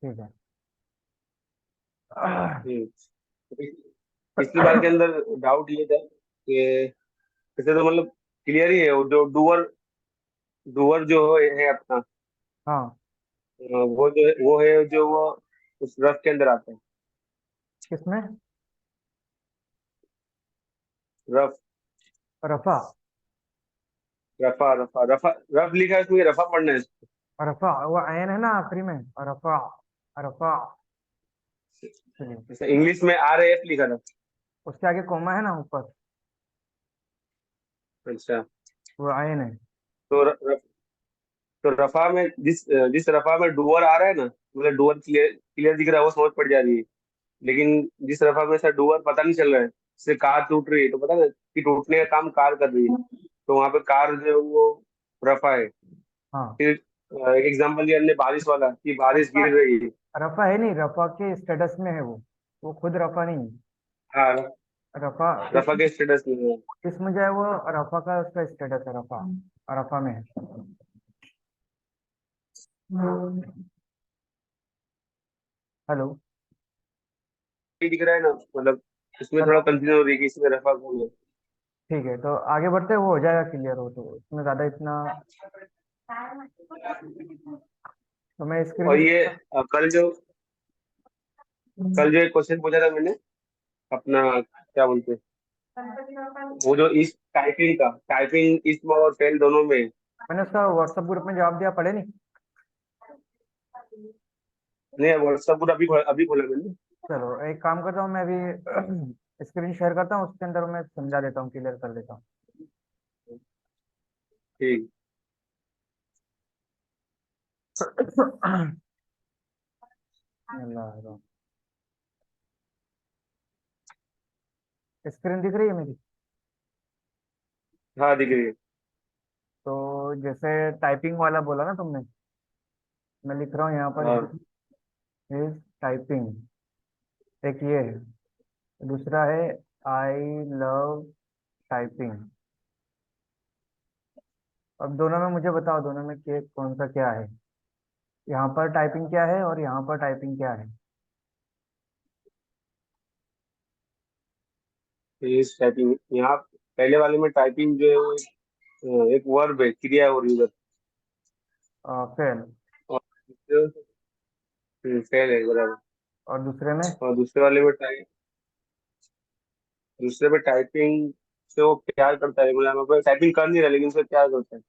ठीक है। हम्म। तो पिछली बार के अंदर डाउट ये था कि वैसे तो मतलब क्लियर ही है, वो जो डूअर डूअर जो है अपना, हाँ। वो है जो वो उस रफ के अंदर आता है। किसमें? रफ। रफा। रफा रफा रफा रफ लिखा है उसमें, रफा पढ़ना है। रफा वो आयन है ना आखिरी में। रफा। रफा। चलिए। जैसे इंग्लिश में RAF लिखा था। उसके आगे कोमा है ना ऊपर। अच्छा। वो आयन है। तो तो रफा में जिस जिस रफा में डूअर आ रहा है ना, मतलब डूअर क्लियर क्लियर दिख रहा है, वो समझ पड़ जा रही है। लेकिन जिस रफा में सर डूअर पता नहीं चल रहा है, जैसे कार टूट रही है तो पता ना कि टूटने का काम कार कर रही है, तो वहां पे कार जो है वो रफा है। हाँ। फिर एक एग्जांपल दिया हमने बारिश वाला, कि बारिश रफा। गिर रही है। रफा है नहीं, रफा के स्टेटस में है वो खुद रफा नहीं है। हाँ, रफा रफा इसम। के स्टेटस में है। इसमें जो है वो रफा का उसका स्टेटस है, रफा। रफा में है। हेलो। ये दिख रहा है ना, मतलब उसमें थोड़ा हेलो। कंफ्यूजन हो रही है कि इसमें रफा कौन है। ठीक है, तो आगे बढ़ते हैं, वो हो जाएगा क्लियर, हो तो इसमें ज्यादा इतना। तो मैं स्क्रीन। और ये कल जो एक क्वेश्चन पूछा था मैंने अपना, क्या बोलते हैं, वो जो इस टाइपिंग इसम और फेल दोनों में। मैंने उसका व्हाट्सएप ग्रुप में जवाब दिया, पढ़े नहीं? नहीं, व्हाट्सएप ग्रुप अभी खोला मैंने। चलो एक काम करता हूँ, मैं अभी स्क्रीन शेयर करता हूँ, उसके अंदर मैं समझा देता हूँ, क्लियर कर देता ठीक। हूँ। अल्लाह। स्क्रीन दिख रही है मेरी? हाँ, दिख रही है। तो जैसे टाइपिंग वाला बोला ना तुमने, मैं लिख रहा हूँ यहाँ पर, हाँ, ही इज टाइपिंग। एक ये है, दूसरा है आई लव टाइपिंग। अब दोनों में मुझे बताओ, दोनों में के कौन सा क्या है? यहाँ पर टाइपिंग क्या है और यहाँ पर टाइपिंग क्या है? इस टाइपिंग यहाँ पहले वाले में टाइपिंग जो है वो एक वर्ब है, क्रिया है, और यूजर। फेल। और फेल है, बराबर। और दूसरे में? और दूसरे पे टाइपिंग से वो प्यार करता है, मतलब टाइपिंग कर नहीं रहा लेकिन उसे प्यार करता है।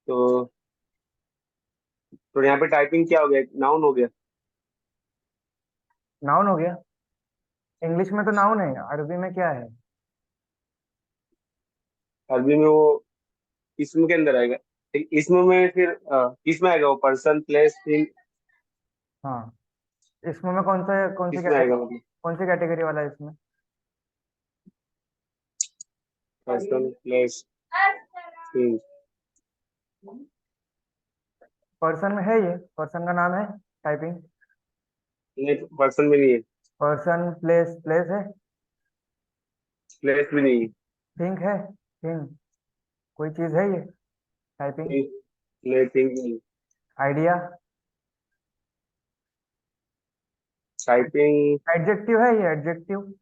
तो यहाँ पे टाइपिंग क्या हो गया, नाउन हो गया। नाउन हो गया। इंग्लिश में तो नाउन है, अरबी में क्या है? अरबी में वो इसम के अंदर आएगा। इसम में फिर किस में आएगा, वो पर्सन प्लेस थिंग, हाँ। इसमें में कौन सी किस में आएगा कैटेगरी? मतलब। कौन सी कैटेगरी वाला है इसमें? Person place thing. पर्सन में है, ये पर्सन का नाम है टाइपिंग। नहीं, पर्सन में नहीं है। पर्सन प्लेस, प्लेस है। प्लेस भी नहीं है। थिंक है, थिंग। कोई चीज है ये टाइपिंग। नहीं, थिंग नहीं। आइडिया। टाइपिंग। एडजेक्टिव है ये, एडजेक्टिव।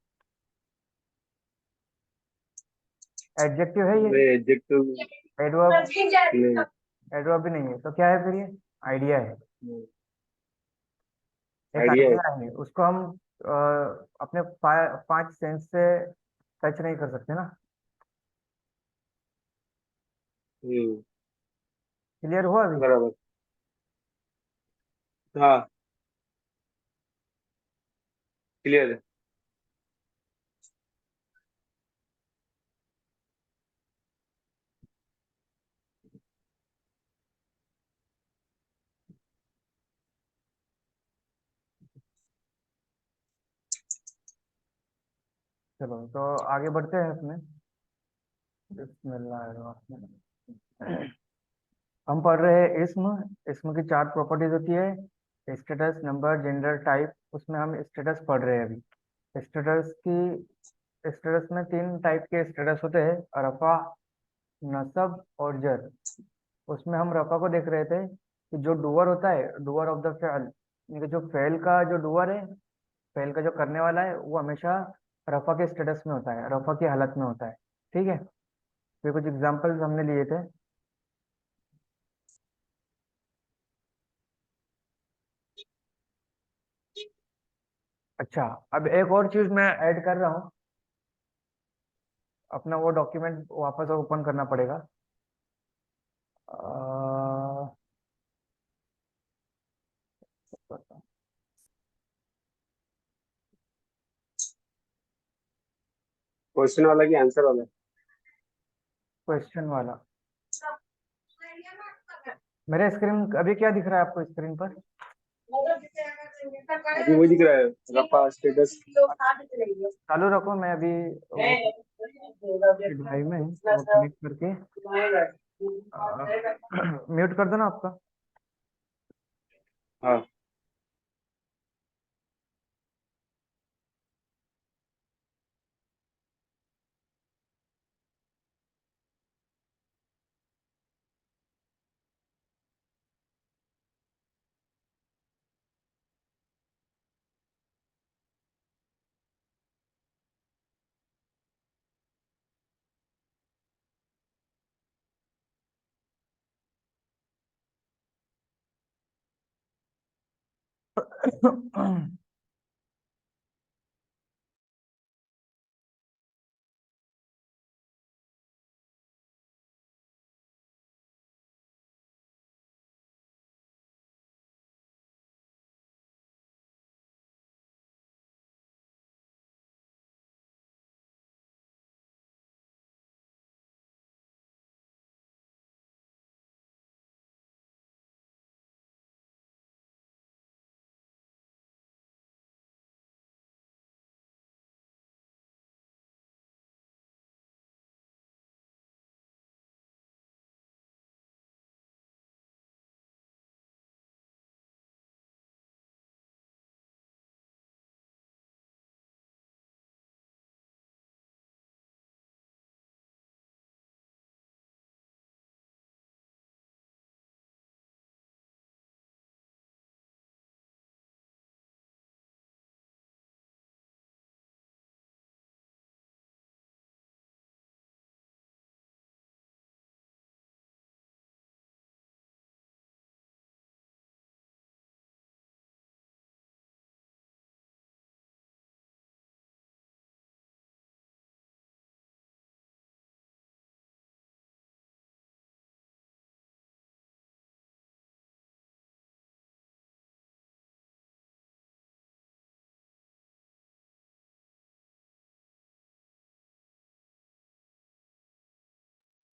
एडजेक्टिव है ये। नहीं, एडजेक्टिव। एडवर्ब। नहीं। एडवर्ब भी नहीं है, तो क्या है फिर ये? आइडिया है। एक आइडिया है। आइडिया है, उसको हम अपने 5 सेंस से टच नहीं कर सकते ना। हम्म। क्लियर हुआ अभी? बराबर। हाँ, क्लियर है। चलो तो आगे बढ़ते हैं इसमें। बिस्मिल्लाहिर्रहमानिर्रहीम। हम पढ़ रहे हैं इसम। इसम की 4 प्रॉपर्टीज होती है, स्टेटस, नंबर, जेंडर, टाइप। उसमें हम स्टेटस पढ़ रहे हैं अभी। स्टेटस में 3 टाइप के स्टेटस होते हैं, रफा, नसब और जर। उसमें हम रफा को देख रहे थे। कि जो डूअर होता है, डूअर ऑफ द फेल, यानी कि जो फेल का जो डूअर है, फेल का जो करने वाला है, वो हमेशा रफा के स्टेटस में होता है, रफा की हालत में होता है। ठीक है, ये कुछ एग्जांपल्स हमने लिए थे। अच्छा, अब एक और चीज मैं ऐड कर रहा हूँ। अपना वो डॉक्यूमेंट वापस ओपन करना पड़ेगा। क्वेश्चन वाला कि आंसर वाला? क्वेश्चन वाला। मेरे स्क्रीन अभी क्या दिख रहा है आपको स्क्रीन पर? अभी वही दिख रहा है, रफा स्टेटस। चालू रखो, मैं अभी वो ड्राइव में वो क्लिक करके म्यूट कर दो ना आपका। हाँ।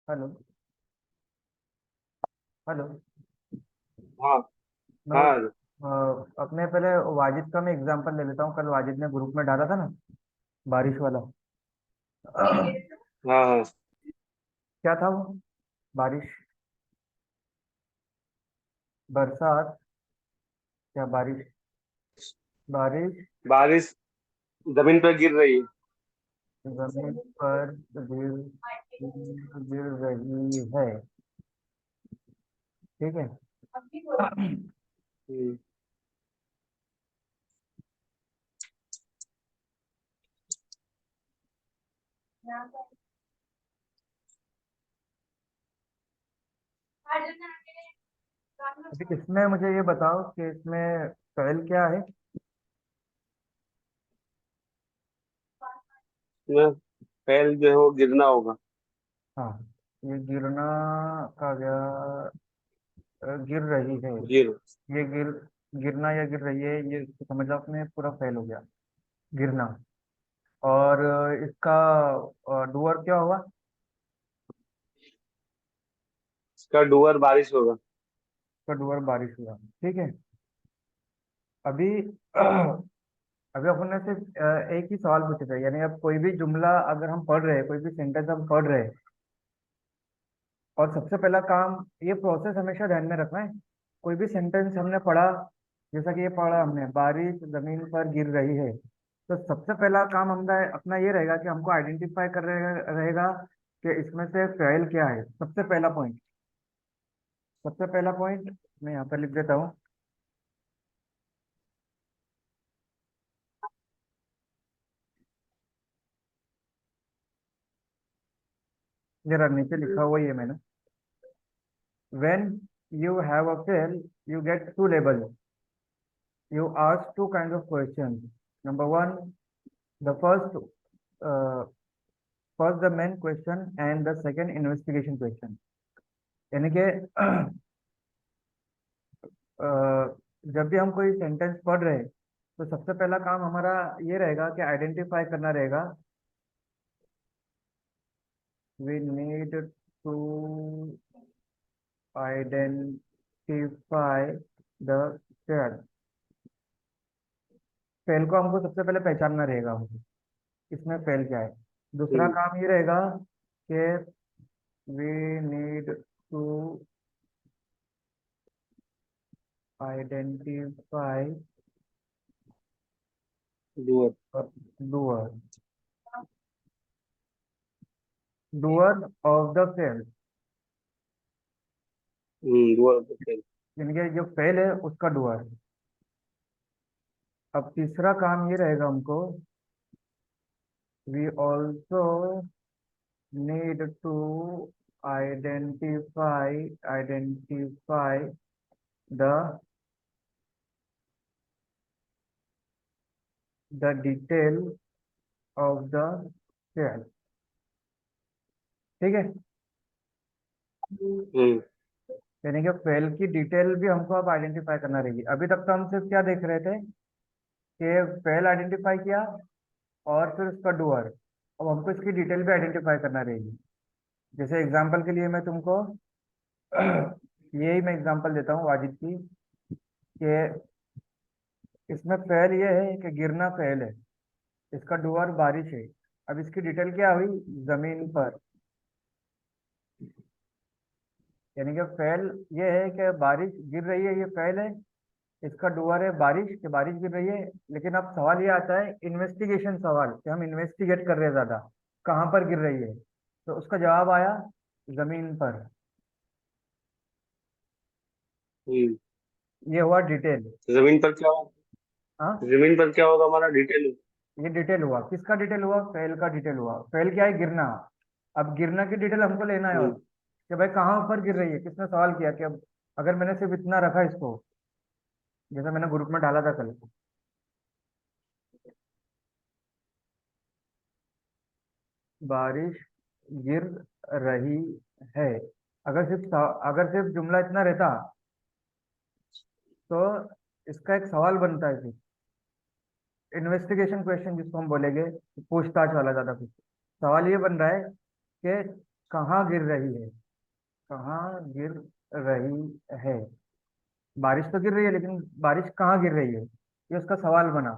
हेलो। हेलो। हाँ। मैं हाँ। अपने पहले वाजिद का मैं एग्जांपल ले लेता हूँ। कल वाजिद ने ग्रुप में डाला था ना, बारिश वाला। हाँ। हाँ। क्या था वो? बारिश, बरसात, या बारिश? बारिश बारिश जमीन पर गिर रही है। जमीन पर गिर रही है। ठीक है। हम्म। अभी इसमें मुझे ये बताओ कि इसमें फेल क्या है? इसमें फैल जो है वो गिरना होगा। हाँ, ये गिरना का गया, गिर रही है। गिर। ये गिरना या गिर रही है, ये समझ लो आपने पूरा फेल हो गया, गिरना। और इसका डूअर क्या होगा? इसका डूअर बारिश होगा। इसका डूअर बारिश हुआ। ठीक है। अभी अभी अपन ने सिर्फ एक ही सवाल पूछे थे, यानी अब कोई भी जुमला अगर हम पढ़ रहे हैं, कोई भी सेंटेंस हम पढ़ रहे हैं, और सबसे पहला काम, ये प्रोसेस हमेशा ध्यान में रखना है। कोई भी सेंटेंस हमने पढ़ा, जैसा कि ये पढ़ा हमने, बारिश जमीन पर गिर रही है, तो सबसे पहला काम हमारा अपना ये रहेगा कि हमको आइडेंटिफाई रहेगा कि इसमें से फेल क्या है, सबसे पहला पॉइंट। सबसे पहला पॉइंट मैं यहाँ पर लिख देता हूँ। जरा नीचे लिखा हुआ ही है मैंने। When you have a fail, you get two labels. You ask two kinds of questions. Number one, the uh, first the main question and the second investigation question. यानी कि अ, जब भी हम कोई सेंटेंस पढ़ रहे हैं तो सबसे पहला काम हमारा ये रहेगा कि आइडेंटिफाई करना रहेगा। We need to identify the fail। Fail को हमको सबसे पहले पहचानना रहेगा, इसमें फेल क्या है। दूसरा हम्म, काम ये रहेगा कि we need to identify doer. Doer doer of the fail, doer of the fail. यानी कि जो फेल है उसका डूअर। अब तीसरा काम ये रहेगा हमको, we also need to identify the detail of the fail. ठीक है। हम्म। यानी कि फेल की डिटेल भी हमको अब आइडेंटिफाई करना रहेगी। अभी तक तो हम सिर्फ क्या देख रहे थे कि फेल आइडेंटिफाई किया और फिर उसका डूअर। अब हमको इसकी डिटेल भी आइडेंटिफाई करना रहेगी। जैसे एग्जांपल के लिए मैं तुमको यही मैं एग्जांपल देता हूँ वाजिद की, कि इसमें फेल ये है कि गिरना फेल है, इसका डूअर बारिश है। अब इसकी डिटेल क्या हुई, जमीन पर। यानी कि फेल ये है कि बारिश गिर रही है, ये फेल है। इसका डूअर है बारिश, कि बारिश गिर रही है। लेकिन अब सवाल ये आता है इन्वेस्टिगेशन सवाल, कि हम इन्वेस्टिगेट कर रहे हैं ज्यादा, कहाँ पर गिर रही है। तो उसका जवाब आया जमीन पर। हम्म। ये हुआ डिटेल। जमीन पर क्या होगा? हाँ, जमीन पर क्या होगा हमारा डिटेल? ये डिटेल हुआ, किसका डिटेल हुआ, फेल का डिटेल हुआ। फेल क्या है, गिरना। अब गिरना की डिटेल हमको लेना है, और हम्म। कि भाई कहाँ पर गिर रही है, किसने सवाल किया कि अब अगर मैंने सिर्फ इतना रखा इसको, जैसा मैंने ग्रुप में डाला था कल, बारिश गिर रही है। अगर सिर्फ जुमला इतना रहता तो इसका एक सवाल बनता है फिर, इन्वेस्टिगेशन क्वेश्चन जिसको हम बोलेंगे, पूछताछ वाला ज्यादा कुछ। सवाल ये बन रहा है कि कहाँ गिर रही है, कहाँ गिर रही है। बारिश तो गिर रही है, लेकिन बारिश कहाँ गिर रही है, ये उसका सवाल बना।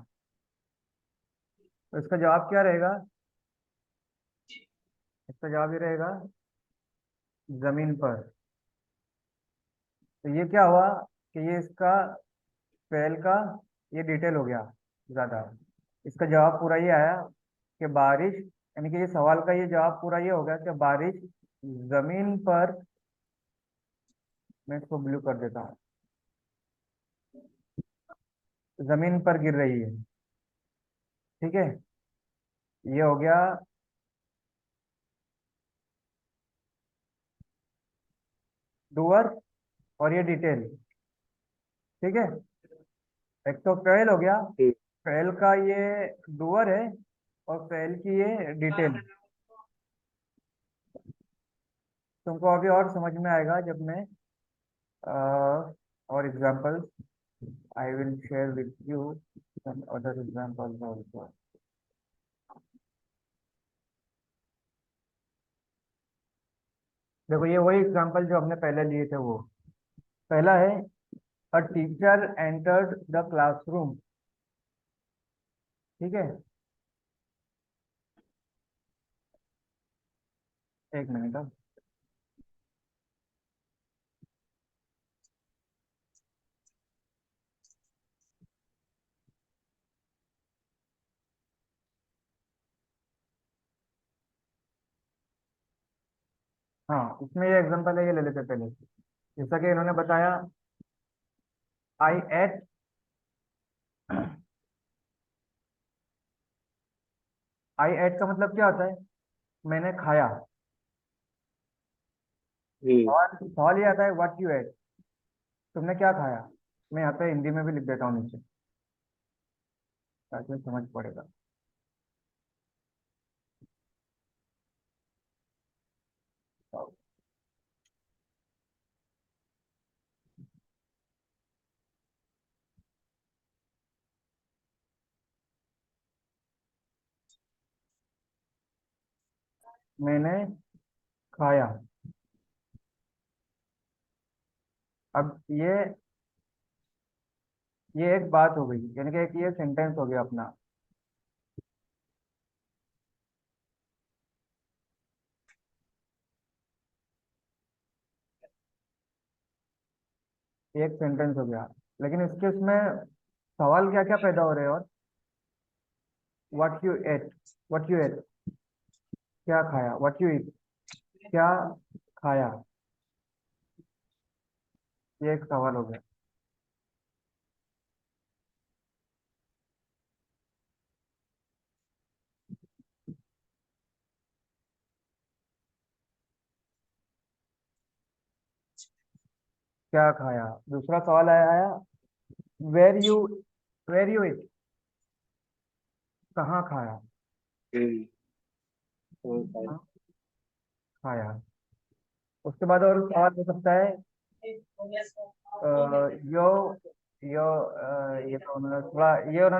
तो इसका जवाब क्या रहेगा, इसका जवाब ये रहेगा जमीन पर। तो ये क्या हुआ कि ये इसका फेल का ये डिटेल हो गया ज्यादा। इसका जवाब पूरा ये आया कि बारिश, यानी कि ये सवाल का ये जवाब पूरा ये हो गया कि बारिश जमीन पर, मैं इसको ब्लू कर देता हूँ, जमीन पर गिर रही है। ठीक है, ये हो गया डूअर और ये डिटेल। ठीक है, एक तो फेल हो गया, हम्म। फेल का ये डूअर है, और फेल की ये डिटेल। तुमको अभी और समझ में आएगा जब मैं और example I will share with you some other examples also. देखो ये वही एग्जांपल जो हमने पहले लिए थे वो। पहला है, a teacher entered the classroom. ठीक है, एक मिनट। हाँ, इसमें ये एग्जांपल है, ये ले लेते हैं पहले। जैसा कि इन्होंने बताया, आई एट, आई एट का मतलब क्या होता है? मैंने खाया। हम्म। और सवाल ये आता है व्हाट यू एट, तुमने क्या खाया? मैं यहाँ पे हिंदी में भी लिख देता हूँ नीचे, ताकि समझ पड़ेगा। मैंने खाया। अब ये एक बात हो गई, यानी कि एक ये सेंटेंस हो गया अपना। ये एक सेंटेंस हो गया, लेकिन इसके उसमें सवाल क्या क्या पैदा हो रहे हैं? और what you ate, what you ate, क्या खाया? व्हाट यू ईट, क्या खाया? ये एक सवाल हो गया। क्या खाया? दूसरा सवाल आया, where you, where you eat, कहाँ खाया? हम्म। समझ कहाँ खाया? उसके बाद और सवाल हो सकता है, यो यो ये तो उन्होंने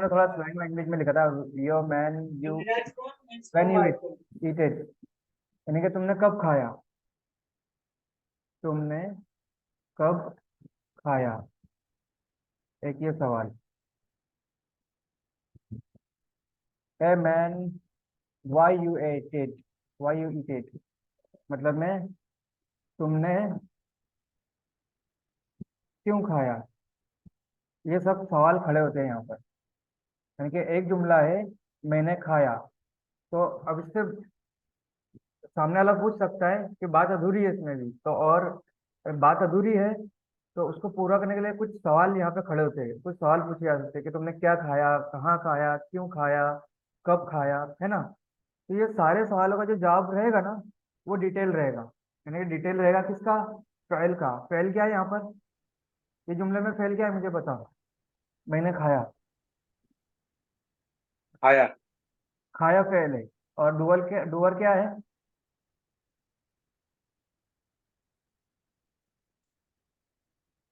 थोड़ा स्लैंग लैंग्वेज में लिखा था। Yo man you, when you eat it, यानी कि तुमने कब खाया? तुमने कब खाया? एक ये सवाल। A man, why you at it, why you eat it, मतलब में तुमने क्यों खाया? ये सब सवाल खड़े होते हैं यहाँ पर। यानी कि एक जुमला है, मैंने खाया, तो अब इससे सामने वाला पूछ सकता है कि बात अधूरी है इसमें भी तो, और बात अधूरी है तो उसको पूरा करने के लिए कुछ सवाल यहाँ पे खड़े होते हैं, कुछ सवाल पूछे जा सकते हैं कि तुमने क्या खाया, कहाँ खाया, क्यों खाया, कब खाया, है ना? तो ये सारे सवालों का जो जवाब रहेगा ना, वो डिटेल रहेगा। यानी कि डिटेल रहेगा किसका? फेल का। फेल क्या है यहाँ पर? ये जुमले में फेल क्या है मुझे बता। मैंने खाया, आया। खाया फेल है। और डुअर क्या है?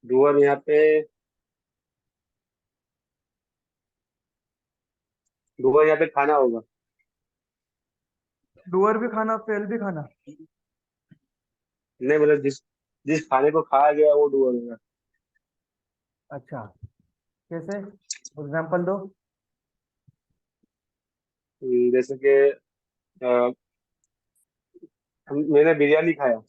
डूअर यहाँ पे, डूअर यहाँ पे खाना होगा। डुअर भी खाना, फेल भी खाना। नहीं मतलब जिस जिस खाने को खाया गया वो डूअर होगा। अच्छा, कैसे? एग्जाम्पल दो। जैसे कि मैंने बिरयानी खाया। यहाँ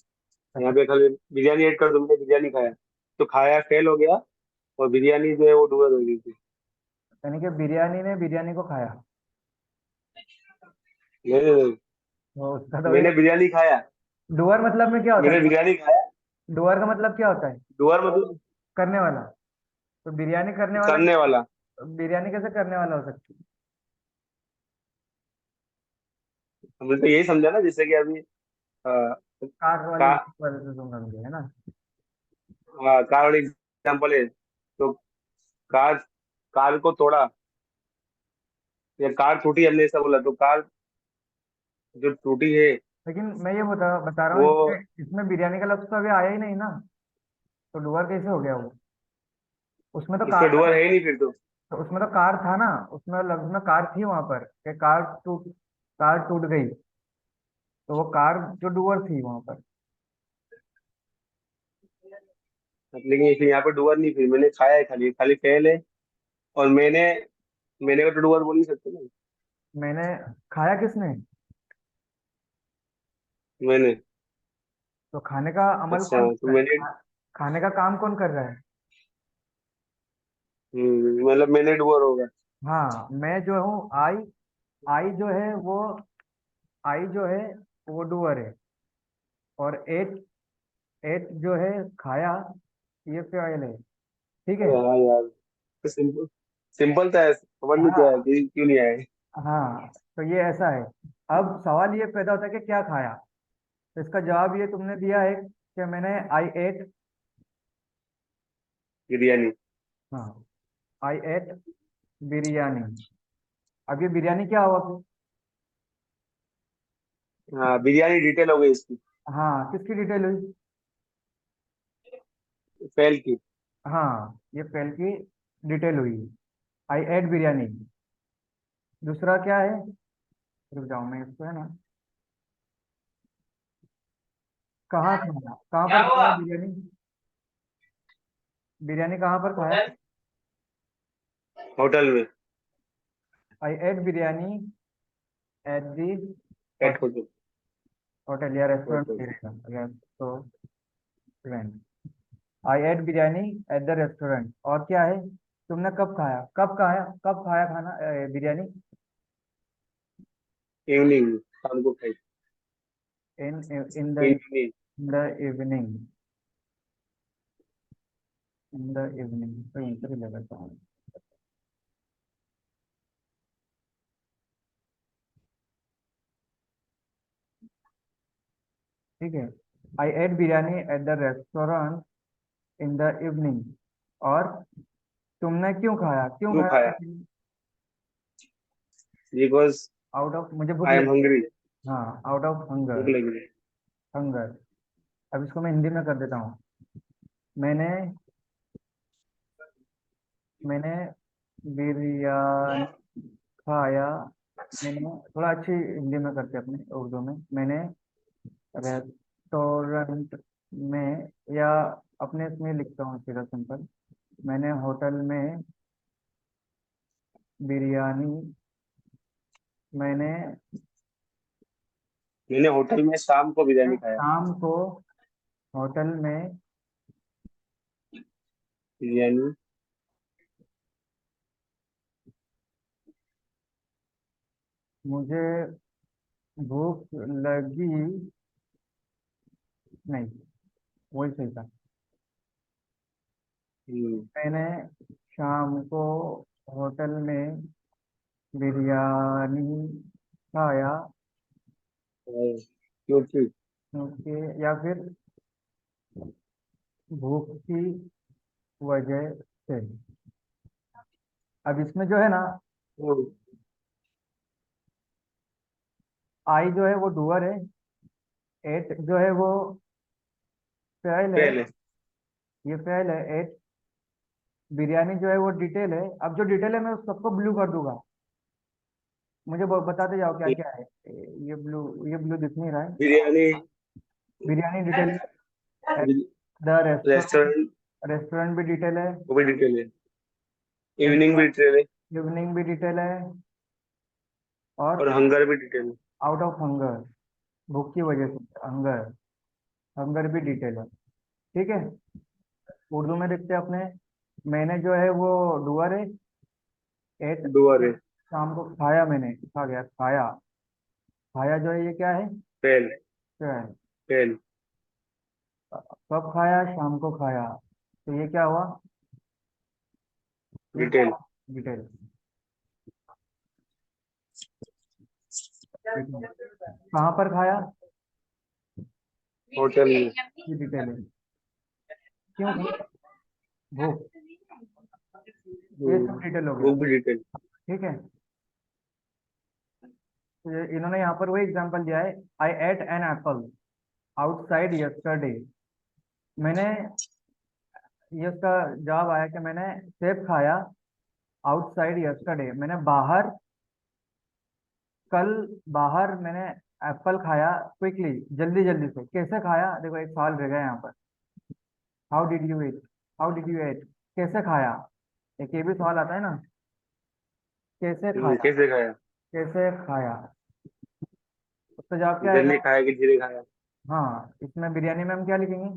अच्छा, पे खाली बिरयानी ऐड कर दो, मैंने बिरयानी खाया, तो खाया फेल हो गया, और बिरयानी जो है वो डूअर हो गई थी। यानी कि बिरयानी ने बिरयानी को खाया, नहीं नहीं नहीं, तो उसका तो वही। मैंने बिरयानी खाया, डुअर मतलब में क्या होता मैंने है? बिरयानी खाया। डुअर का मतलब क्या होता है? डूअर मतलब करने वाला। तो बिरयानी करने वाला, करने वाला। बिरयानी कैसे करने वाला हो सकती है? हमने तो यही समझा ना, जैसे कि अभी कार वाली का, वजह से तुम समझे, है ना? कार वाली एग्जाम्पल है, तो कार कार को तोड़ा, या कार टूटी, हमने ऐसा बोला, तो कार जो टूटी है लेकिन मैं ये बता रहा हूँ, वो, इसमें बिरयानी का लफ्ज तो अभी आया ही नहीं ना, तो डुअर कैसे हो गया वो? उसमें तो इसमें कार था। डूअर है ही नहीं फिर तो। तो उसमें तो कार था ना, उसमें लफ्ज में कार थी वहां पर कि कार टूट गई, तो वो कार जो डुअर थी वहां पर। लेकिन फिर यहाँ पे डूअर नहीं, फिर मैंने खाया है, खाली खाली फेल है, और मैंने को तो डूअर बोल नहीं सकते ना। मैंने खाया किसने? मैंने, तो खाने का अमल अच्छा कौन तो कर रहा है? मैंने, खाने का काम कौन कर रहा है? मतलब मैंने डूअर होगा। हाँ, मैं जो हूँ आई, आई जो है वो, आई जो है वो डूअर है। और एट, एट जो है खाया, ये फेल है। ठीक है। हाँ यार, तो सिंपल, सिंपल था, समझ नहीं क्या है हाँ क्यों नहीं आए। हाँ, तो ये ऐसा है। अब सवाल ये पैदा होता है कि क्या खाया। तो इसका जवाब ये तुमने दिया है कि मैंने आई एट। बिरयानी। हाँ, आई एट बिरयानी। अब ये बिरयानी क्या हुआ फिर? हाँ, बिरयानी डिटेल हो गई इसकी। हाँ, किसकी डिटेल हुई? फेल की। हाँ, ये फेल की डिटेल हुई। आई एट बिरयानी। दूसरा क्या है? रुक जाओ, मैं इसको है ना, कहाँ खाया, कहाँ क्या पर खाया हुआ? बिरयानी? बिरयानी कहाँ पर खाया? होटल में। I ate biryani at the hotel hotel. होटल या hotel. Restaurant. Restaurant. I ate biryani at the restaurant. और क्या है? तुमने कब खाया, कब खाया खाना, बिरयानी? इवनिंग, शाम को खाई। In in evening. The evening. In the evening तो यहीं पर ही लगाता हूँ। ठीक है। I ate biryani at the restaurant in the evening. और तुमने क्यों क्यों खाया खाया? बिरयानी? बिकॉज आउट ऑफ, मुझे भूख आई एम लगी। हंग्री। हाँ, आउट ऑफ भूख हंगर। लगी। हंगर। अब इसको मैं हिंदी में कर देता हूँ। मैंने मैंने बिरयानी खाया। मैंने थोड़ा अच्छी हिंदी में करते अपने उर्दू में। मैंने रेस्टोरेंट में, या अपने इसमें लिखता हूँ सीधा सिंपल। मैंने होटल में बिरयानी, मैंने मैंने होटल में शाम को बिरयानी खाया। शाम को होटल में बिरयानी। मुझे भूख लगी। नहीं, वही सही था। हम्म। मैंने शाम को होटल में बिरयानी खाया क्योंकि। क्योंकि, या फिर भूख की वजह से। अब इसमें जो है ना, आई जो है वो डूअर है, एट जो है वो फेल है। पहले। ये फेल है एट। बिरयानी जो है वो डिटेल है। अब जो डिटेल है मैं उस सबको ब्लू कर दूंगा। मुझे बताते जाओ क्या क्या है। ये ब्लू दिख नहीं रहा है। बिरयानी। बिरयानी डिटेल है। The restaurant, restaurant. रेस्टोरेंट भी डिटेल है। वो भी डिटेल है। इवनिंग भी डिटेल है। इवनिंग भी डिटेल है। और और हंगर भी डिटेल है। आउट ऑफ हंगर, भूख की वजह से हंगर, हंगर भी डिटेल है। ठीक है। उर्दू में देखते हैं अपने। मैंने जो है वो डुअर है। एट, डुअर है। शाम को खाया, मैंने खा गया, खाया। खाया जो है ये क्या है? फेल। क्या है? फेल। कब खाया? शाम को खाया। तो ये क्या हुआ? ये क्या डिटेल। हुआ? डिटेल। कहाँ पर खाया? होटल में। ये डिटेल है। क्यों खाया? भूख। ये सब डिटेल हो वो गया। भी डिटेल। ठीक है। तो इन्होंने यहाँ पर वही एग्जांपल दिया है। I ate an apple outside yesterday. मैंने, ये उसका जवाब आया कि मैंने सेब खाया आउटसाइड यस्टरडे। मैंने बाहर, कल बाहर मैंने एप्पल खाया क्विकली, जल्दी जल्दी से। कैसे खाया? देखो एक सवाल रह गया यहाँ पर। How did you eat? How did you eat? कैसे खाया? एक ये भी सवाल आता है ना, कैसे खाया? कैसे खाया? कैसे खाया? उसका जवाब क्या आएगा? जल्दी खाया कि धीरे खाया? हाँ, इसमें बिरयानी में हम क्या लिखेंगे?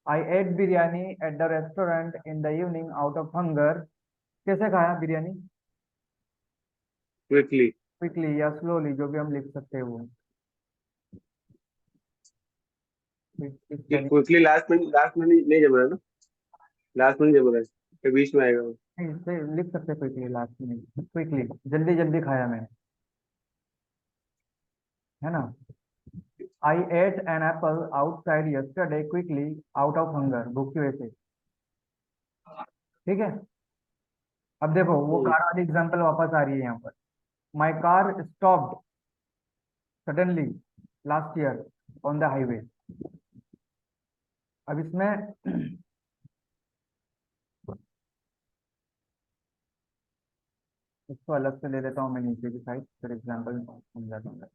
I ate biryani at the restaurant in the evening out of hunger. कैसे खाया बिरयानी? क्विकली। क्विकली या स्लोली, जो भी हम लिख सकते हैं वो। ये क्विकली लास्ट में नहीं जम रहा है ना, लास्ट में नहीं जम रहा है, फिर बीच में आएगा वो। नहीं, इस पे लिख सकते क्विकली, लास्ट में क्विकली, जल्दी जल्दी खाया मैंने, है ना। I ate an apple outside yesterday quickly out of hunger, भूख की वजह से। ठीक है। अब देखो वो हम्म, कार वाली एग्जांपल वापस आ रही है यहाँ पर। My car stopped suddenly last year on the highway. अब इसमें इसको अलग से ले लेता हूँ मैं नीचे की साइड, फिर एग्जांपल समझा दूंगा।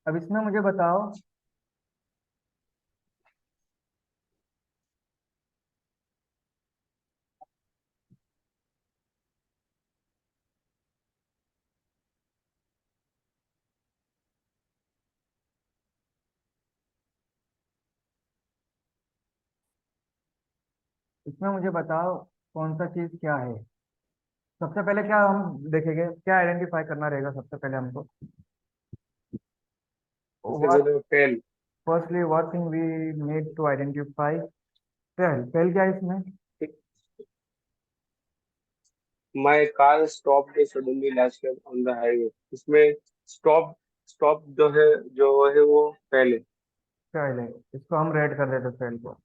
अब इसमें मुझे बताओ, इसमें मुझे बताओ कौन सा चीज क्या है। सबसे पहले क्या हम देखेंगे, क्या आइडेंटिफाई करना रहेगा सबसे पहले हमको। सबसे व्हाट, पहले fail. Firstly what thing we need to identify. Fail, fail क्या है इसमें। My car stop suddenly last year on the highway, इसमें स्टॉप, स्टॉप जो है वो फेल है। फेल है, इसको हम रेड कर देते फेल को।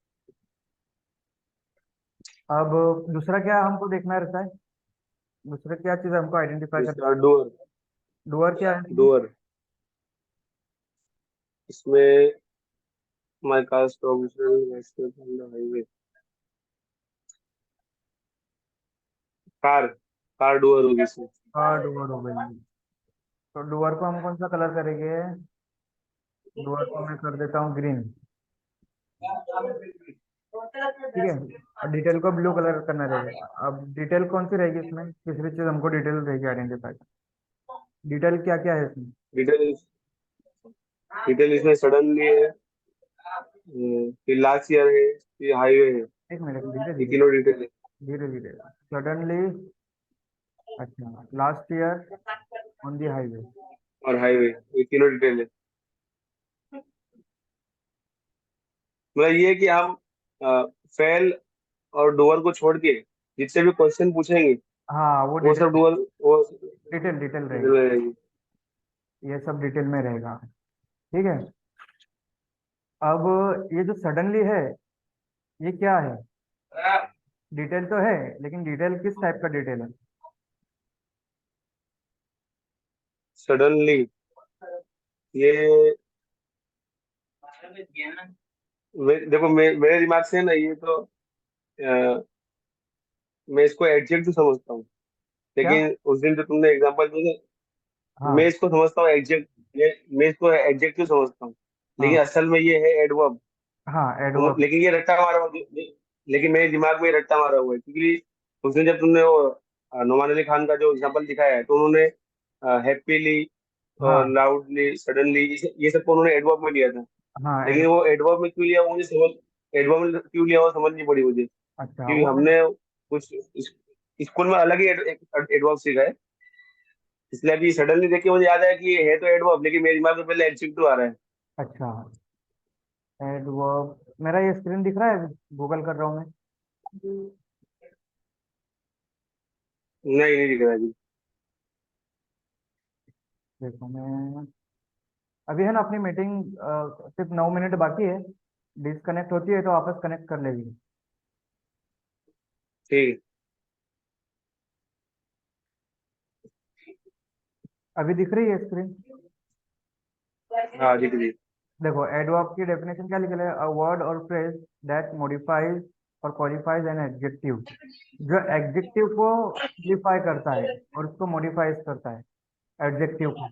अब दूसरा क्या हमको देखना रहता है, दूसरा क्या चीज हमको आइडेंटिफाई करना। दूसरा डूअर। डुअर क्या है इसमें। डूअर, इसमें my car stop suddenly last year on the highway. Car, car doer होगी इसमें। हाँ डुअर हो गई। तो डुअर को हम कौन सा कलर करेंगे। डुअर को मैं कर देता हूँ ग्रीन। ठीक है। और डिटेल को ब्लू कलर करना रहेगा। अब डिटेल कौन सी रहेगी इसमें, तीसरी चीज हमको डिटेल रहेगी आइडेंटिफाई। डिटेल क्या क्या है इसमें। डिटेल, डिटेल इसमें सडनली है, फिर लास्ट ईयर है, फिर हाईवे है। एक मिनट, धीरे ये धीरे, तीनों डिटेल है। धीरे धीरे। सडनली, अच्छा, last year on the highway. और हाईवे, ये तीनों डिटेल है। मतलब ये है कि हम फेल और डूअर को छोड़ के जितने भी क्वेश्चन पूछेंगे हाँ वो वो डिटेल, सब डूअर, वो डिटेल डिटेल डिटेल रहेगी। में रहेगी। ये सब डिटेल में रहेगा। ठीक है। अब ये जो सडनली है, ये क्या है। डिटेल तो है, लेकिन डिटेल किस टाइप का डिटेल है। सडनली, ये देखो मेरे दिमाग से ना ये तो मैं इसको एडजेक्टिव समझता हूँ, क्या। लेकिन उस दिन जो तुमने एग्जांपल दिया, मैं हाँ इसको समझता हूँ एडजेक्ट, मैं इसको एडजेक्टिव समझता हूँ, लेकिन हाँ असल में ये है एडवर्ब। हाँ एडवर्ब। लेकिन ये रट्टा मारा हुआ, लेकिन मेरे दिमाग में ये रट्टा मारा हुआ है, क्योंकि उस दिन जब तुमने वो नुमान अली खान का जो एग्जांपल दिखाया है, तो उन्होंने हैप्पीली और हाँ लाउडली सडनली ये सब को उन्होंने एडवर्ब में लिया था। हाँ लेकिन वो एडवर्ब में क्यों लिया वो मुझे समझ, एडवर्ब में क्यों लिया वो समझ नहीं पड़ी मुझे, अच्छा क्योंकि वो हमने कुछ स्कूल में अलग ही एडवर्ब सीखा है। इसलिए अभी सडनली देख के मुझे याद आया कि ये है तो एडवर्ब, लेकिन मेरे दिमाग में पहले एडजेक्टिव आ रहा है। अच्छा एडवर्ब। मेरा ये स्क्रीन दिख रहा है, गूगल कर रहा हूँ मैं। नहीं, नहीं दिख रहा जी। देखो मैं, अभी है ना अपनी मीटिंग सिर्फ 9 मिनट बाकी है। डिस्कनेक्ट होती है तो वापस कनेक्ट कर लेगी। ठीक अभी दिख रही है स्क्रीन। है, हाँ दिख रही है। देखो एडवर्ब की डेफिनेशन क्या लिखा है, अ वर्ड और फ्रेज दैट मॉडिफाइज और क्वालिफाइज एन एडजेक्टिव। जो एडजेक्टिव को क्वालिफाई करता है और उसको मॉडिफाइज करता है, एडजेक्टिव को।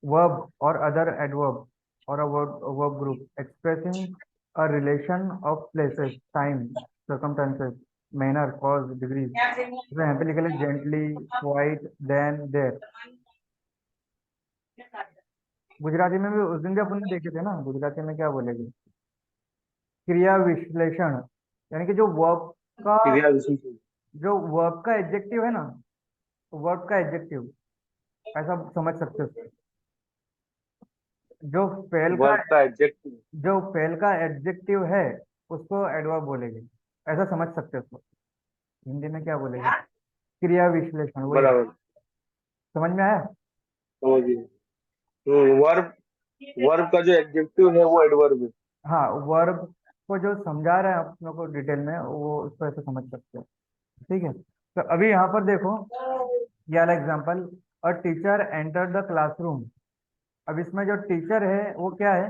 वर्ब और अदर एडवर्ब और a verb group expressing a relation of places, time, circumstances, manner, cause, degrees. तो यहाँ पे लिखा है gently, quite, then, there. Gujarati में भी उस दिन भी अपन ने देखे थे ना, गुजराती में क्या बोलेगी, क्रिया विश्लेषण, यानी कि का क्रिया विशेषण। जो वर्ब का एडजेक्टिव है ना, वर्ब का एडजेक्टिव, ऐसा समझ सकते हो उसको। जो फेल का वर्ब का एडजेक्टिव। जो फेल का एडजेक्टिव है उसको एडवर्ब बोलेगी, ऐसा समझ सकते हो उसको। हिंदी में क्या बोलेगी, क्रिया विश्लेषण, वही है। बराबर। समझ में आया? समझ गए। वर्ब, वर्ब का जो एडजेक्टिव है वो एडवर्ब है। हाँ, वर्ब को जो समझा रहे हैं अपनों को डिटेल में, वो उसको ऐसे समझ सकते हो। ठीक है, तो अभी यहाँ पर देखो, ये वाला example, a teacher enter the classroom. अब इसमें जो टीचर है वो क्या है,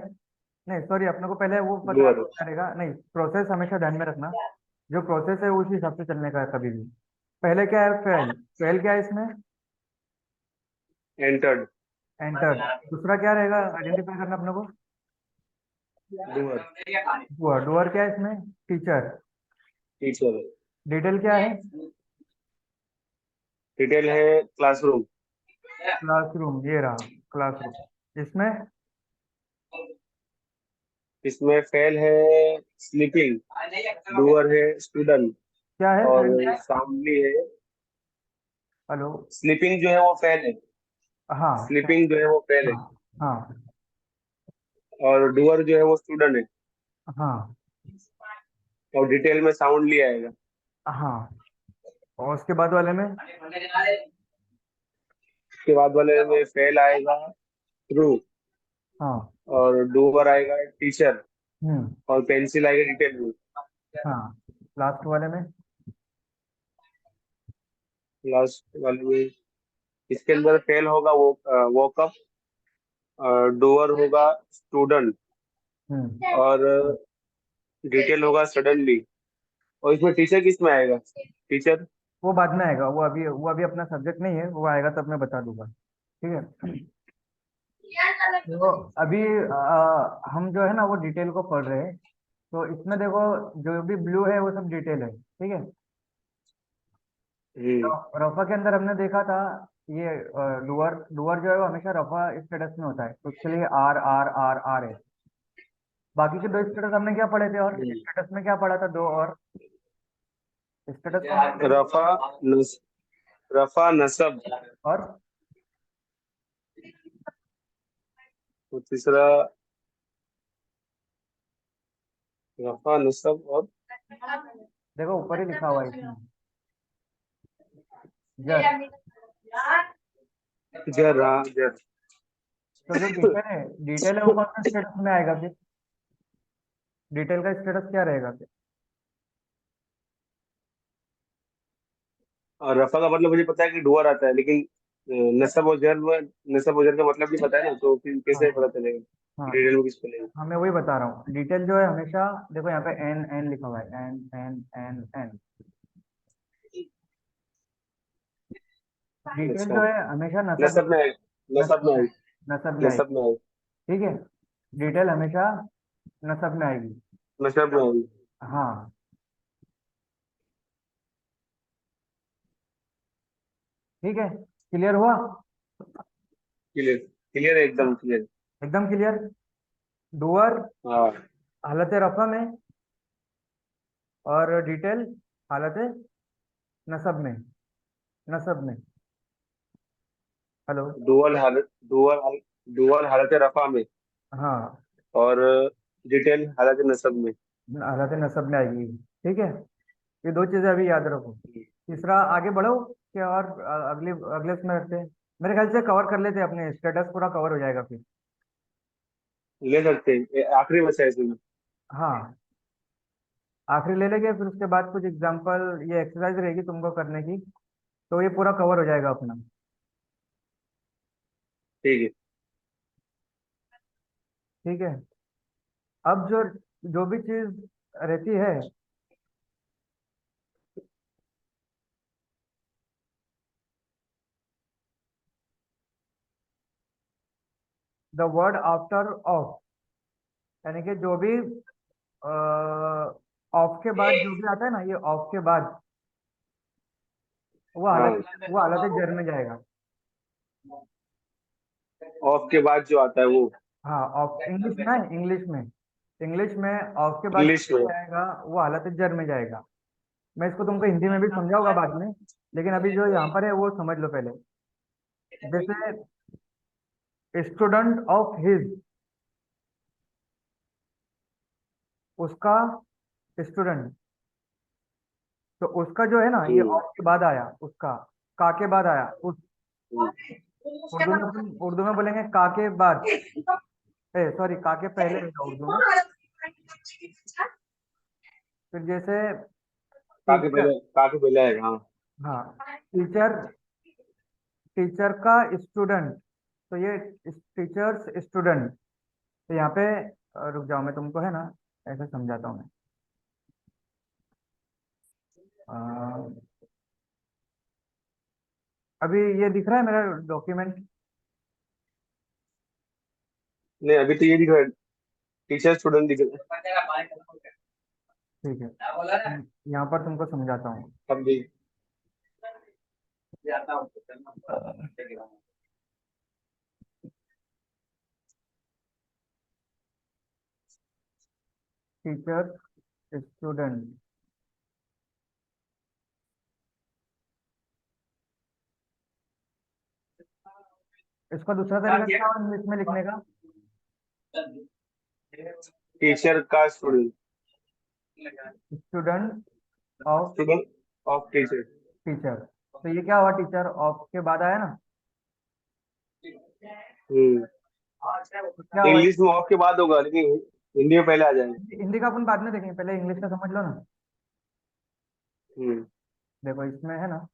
नहीं सॉरी, अपने को पहले वो पता डूअर। करेगा, नहीं प्रोसेस हमेशा ध्यान में रखना, जो प्रोसेस है उसी हिसाब से चलने का है कभी भी। पहले क्या है, फेल, फेल क्या है इसमें, एंटर्ड। एंटर। दूसरा क्या रहेगा, आइडेंटिफाई करना अपने को, डूअर। डुअर, डुअर क्या है इसमें, टीचर। टीचर। डिटेल क्या है, डिटेल है क्लासरूम। क्लासरूम, ये रहा क्लासरूम। इसमें इसमें फेल है स्लीपिंग। डूअर है स्टूडेंट। क्या है, और फेल क्या है, सामने है हेलो, स्लीपिंग जो है वो फेल है। हाँ स्लीपिंग जो है वो फेल है। हाँ हाँ और डूअर जो है वो स्टूडेंट है। हाँ और डिटेल में साउंडली आएगा। हाँ, और उसके बाद वाले में, उसके बाद वाले में फेल आएगा थ्रू। हाँ, और डूअर आएगा टीचर। हम्म, और पेंसिल आएगा डिटेल में। हाँ, लास्ट वाले में, लास्ट वाले में इसके अंदर फेल होगा वो वोकअप। डूअर होगा स्टूडेंट। हम्म, और डिटेल होगा सडनली। और इसमें टीचर किस में आएगा, टीचर। वो बाद में आएगा, वो अभी अपना सब्जेक्ट नहीं है, वो आएगा तब मैं बता दूंगा। ठीक है, तो अभी हम जो है ना वो डिटेल को पढ़ रहे हैं। तो इसमें देखो, जो भी ब्लू है वो सब डिटेल है, ठीक है। हम्म। रफा के अंदर हमने देखा था, ये डुअर, डुअर जो है वो हमेशा रफा स्टेटस में होता है, तो उसके लिए आर आर आर आर है। बाकी के दो स्टेटस हमने क्या पढ़े थे, और स्टेटस में क्या पढ़ा था, दो और स्टेटस कौन कौन से रफा नस, रफा नसब। और और तीसरा रफा नसब और देखो ऊपर ही लिखा हुआ है इसमें, जर। जर। हाँ जर। तो जो डिटेल है, डिटेल है वो कौन सा स्टेटस में आएगा फिर, डिटेल का स्टेटस क्या रहेगा फिर। और रफा का मतलब मुझे पता है कि डुअर आता है, लेकिन नसब और जर में, नसब और जर का मतलब नहीं पता है ना, तो फिर कैसे हाँ पता चलेगा हाँ, डिटेल में किसको लेगा। हाँ मैं वही बता रहा हूँ, डिटेल जो है हमेशा, देखो यहाँ पे एन एन लिखा हुआ है, N N N N, detail अच्छा। जो है हमेशा नसब नसब में आएगा। नसब में नसब में, आएगा। नसब में नसब आएगी। में आएगा। ठीक है, डिटेल हमेशा नसब में आएगी। नसब में आएगी। हाँ, ठीक है, क्लियर हुआ, क्लियर। क्लियर है, एकदम क्लियर। एकदम क्लियर। डूअर हाँ। हालत रफा में, और डिटेल हालत नसब में, नसब में। हेलो, डुअल हालत रफा में। हाँ, और डिटेल हालत नसब में। हालत नसब में आएगी। ठीक है, ये दो चीजें अभी याद रखो। तीसरा आगे बढ़ो, क्या और अगले अगले उसमें रखते हैं। मेरे ख्याल से कवर कर लेते हैं, अपने स्टेटस पूरा कवर हो जाएगा फिर। ले सकते हैं, ये आखिरी बचा है इसमें। हाँ, आखिरी ले लेंगे, फिर उसके बाद कुछ एग्जांपल, ये एक्सरसाइज रहेगी तुमको करने की, तो ये पूरा कवर हो जाएगा अपना। ठीक है। ठीक है, अब जो जो भी चीज रहती है, द वर्ड आफ्टर ऑफ, यानी कि जो भी ऑफ के बाद जो भी आता है ना, ये ऑफ के बाद वो हालत हाँ। वो हालत जर में जाएगा। ऑफ के बाद जो आता है वो। हाँ, ऑफ इंग्लिश में, इंग्लिश में ऑफ के बाद इंग्लिश में। जो आएगा वो हालत जर में जाएगा। मैं इसको तुमको हिंदी में भी समझाऊंगा बाद में, लेकिन अभी जो यहाँ पर है वो समझ लो पहले। जैसे स्टूडेंट ऑफ हिज, उसका स्टूडेंट, तो उसका जो है ना ये हम्म। ऑफ के बाद आया, उसका का के बाद आया उस। हम्म। उर्दू में बोलेंगे का के बाद, ए सॉरी, का के पहले रहेगा उर्दू में। फिर जैसे टीचर, काके पहले आएगा, हाँ। हाँ, टीचर, टीचर का स्टूडेंट, तो ये टीचर्स स्टूडेंट। तो यहाँ पे रुक जाओ, मैं तुमको है ना ऐसे समझाता हूँ मैं। अ, अभी ये दिख रहा है मेरा डॉक्यूमेंट? नहीं, अभी तो ये दिख रहा है, टीचर स्टूडेंट दिख रहा ठीक है, यहाँ पर तुमको समझाता हूँ। है अभी। टीचर स्टूडेंट, इसका दूसरा तरीका क्या है इंग्लिश में लिखने का? टीचर का student. Student of student of teacher. Teacher, तो ये क्या हुआ, टीचर ऑफ के बाद आया ना, हम्म। तो क्या हुआ? इंग्लिश में ऑफ के बाद होगा, लेकिन हिंदी में पहले आ जाएगा। हिंदी का अपन बाद में देखेंगे, पहले इंग्लिश का समझ लो ना। हम्म। देखो इसमें है ना,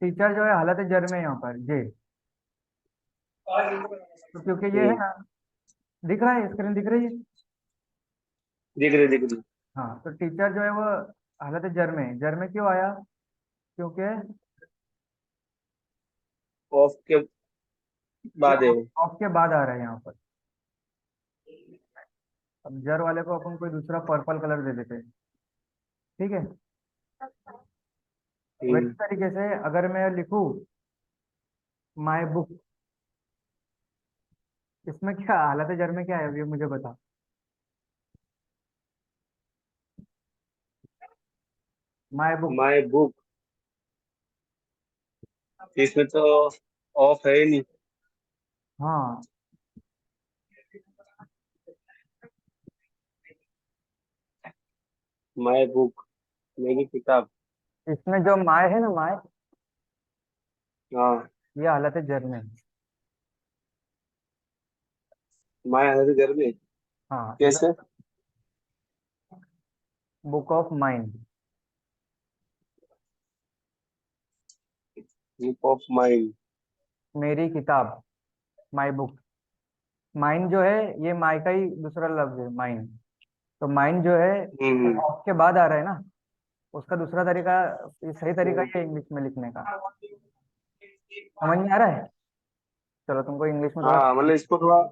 टीचर जो है हालत जर में है यहाँ पर जे, तो क्योंकि ये है हम्म। ना, दिख रहा है, स्क्रीन दिख रही है? दिख रही। हाँ, तो टीचर जो है वो हालत जर में है। जर में क्यों आया? क्योंकि ऑफ के ये बाद है। ऑफ के बाद आ रहा है यहाँ पर। अब जर वाले को अपन कोई दूसरा पर्पल कलर दे देते हैं, ठीक है? वैसे हम्म। तरीके से अगर मैं लिखूं माई बुक, इसमें क्या हालत जर में क्या है, ये मुझे बता। माई बुक, माई बुक, इसमें तो ऑफ है ही नहीं। हाँ, माई बुक, मेरी किताब। इसमें जो माए है ना, माए, हाँ। ये हालत जर में है। माई हमारे घर में। हाँ, कैसे? Book of mind, book of mind. मेरी किताब, माई बुक। माइंड जो है ये माई का ही दूसरा लफ्ज है, माइंड। तो माइंड जो है हम्म। ऑफ के बाद आ रहा है ना, उसका दूसरा तरीका, ये सही तरीका हम्म। ये इंग्लिश में लिखने का। समझ में आ रहा है? चलो तुमको इंग्लिश में थोड़ा, हाँ, मतलब इसको थोड़ा